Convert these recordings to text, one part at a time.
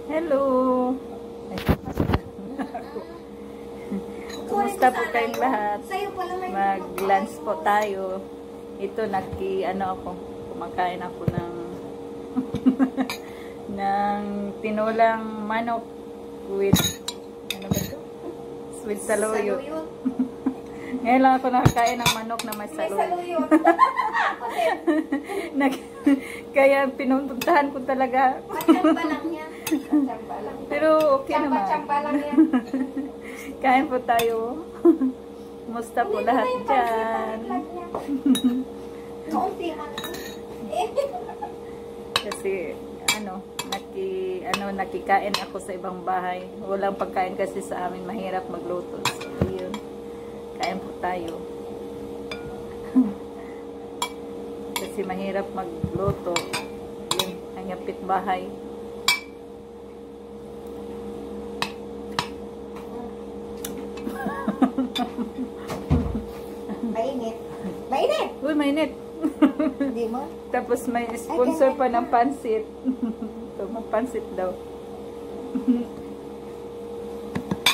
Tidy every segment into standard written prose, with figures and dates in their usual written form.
Hello! Kumusta po kayong lahat? Mag-lunch po tayo. Ito, kumakain ako ng ng tinulang manok with, ano ba ito? With saluyot. Ngayon lang ako nakakain ng manok na may saluyot. Kaya pinunpuntahan ko talaga. Pachamba lang yan. Pero okay naman. Chamba lang yan. Kain po tayo. Kumusta po lahat dyan? Kasi nakikain ako sa ibang bahay. Walang pagkain kasi sa amin, mahirap magluto. So, yun. Kain po tayo. Kasi mahirap magluto. Yun, ang yapit bahay. Mainit. Mainit! Uy, mainit. Hindi mo? Tapos may sponsor pa ng pansit. Ito, magpansit daw.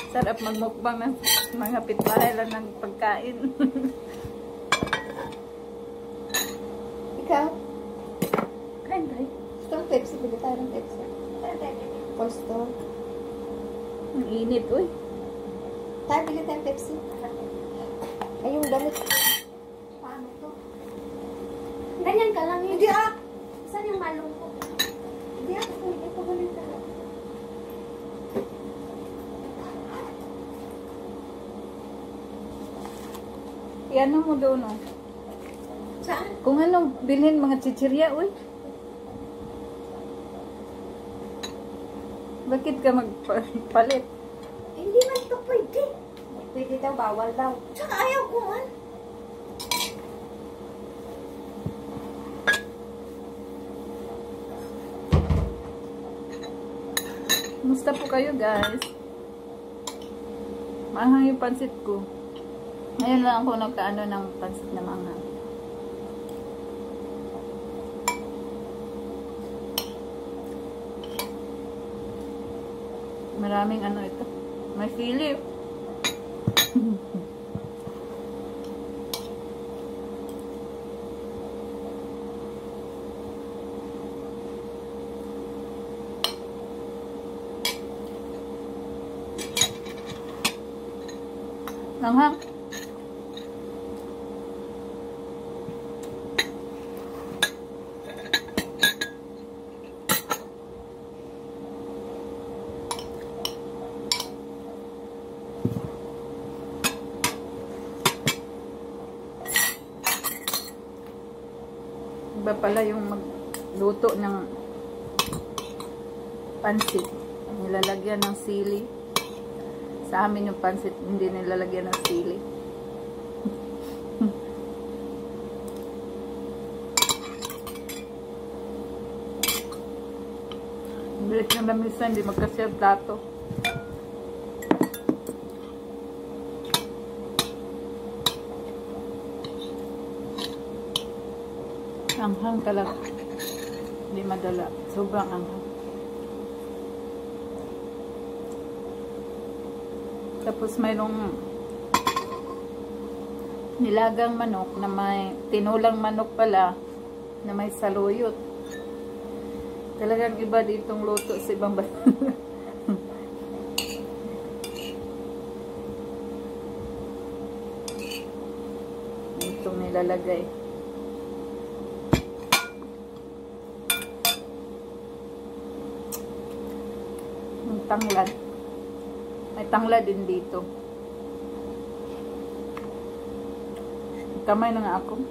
Sarap magmukbang ng mga pitbahay lang ng pagkain. Ikaw? Kain tayo. Gusto ng Pepsi? Bili tayo ng Pepsi. Gusto. Ang init, uy. Tayo, bili tayo ng Pepsi. Ay, yung damit. Paano to? Ganyan ka lang yun. Hindi Saan yung malong ko? Hindi ito ganun ka lang. Ano mo doon, no? Saan? Kung ano, bilhin mga chichirya, uy. Bakit ka magpalit? Hindi man ito pwede. Pwede daw, bawal daw. Tsaka ayaw ko man. Musta po kayo, guys? Mahang yung pansit ko. Ngayon lang ako nagkaano ng pansit na manghang. Maraming ito. May sili. Manghang. Iba pala yung magluto ng pansit. Nilalagyan ng sili. Sa amin yung pansit, hindi nilalagyan ng sili. Bilis ng lamisa, hindi magkasya ang plato. Anghang talaga. Hindi madala. Sobrang anghang. Tapos mayroong nilagang manok na may tinulang manok pala na may saluyot. Talagang iba ditong luto sa ibang bansa. Itong nilalagay. Tanglad. May tanglad din dito. Kamay na nga ako.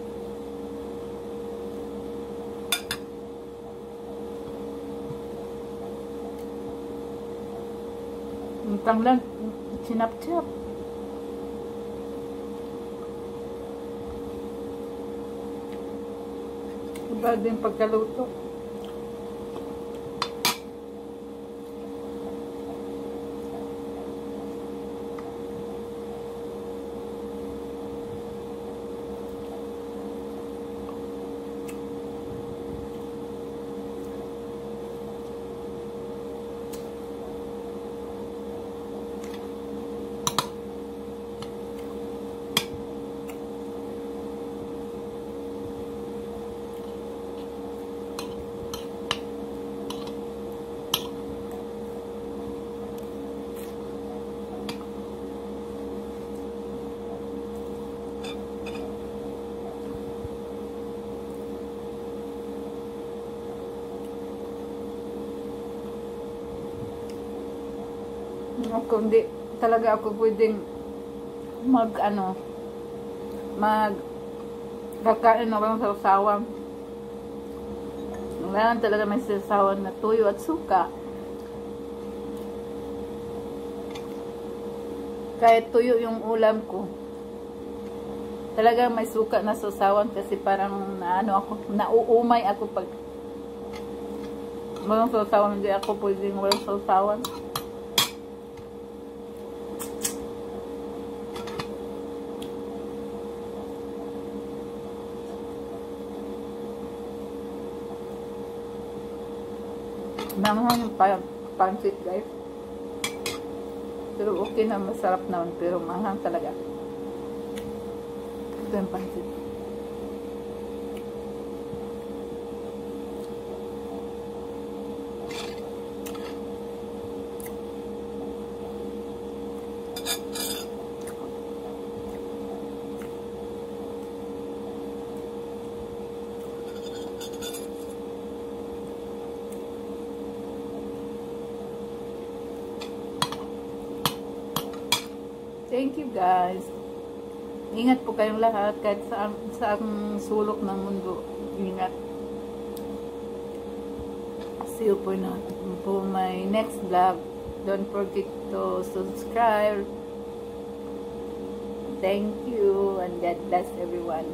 Yung tanglad, sinap-chap. Iba din pagkaluto. Ako hindi talaga ako pwedeng kakain na walang sausawan. Kailangan talaga may sausawan na tuyo at suka. Kahit tuyo yung ulam ko, talaga may suka na sausawan kasi parang nauumay ako pag walang sausawan. Hindi ako pwedeng walang sausawan. Naman yung pancit, guys. Pero okay na, masarap naman. Pero mahang talaga. Ito yung pancit. Thank you, guys. Ingat po kayong lahat kahit saang sulok ng mundo. Ingat. See you po my next vlog. Don't forget to subscribe. Thank you and God bless everyone.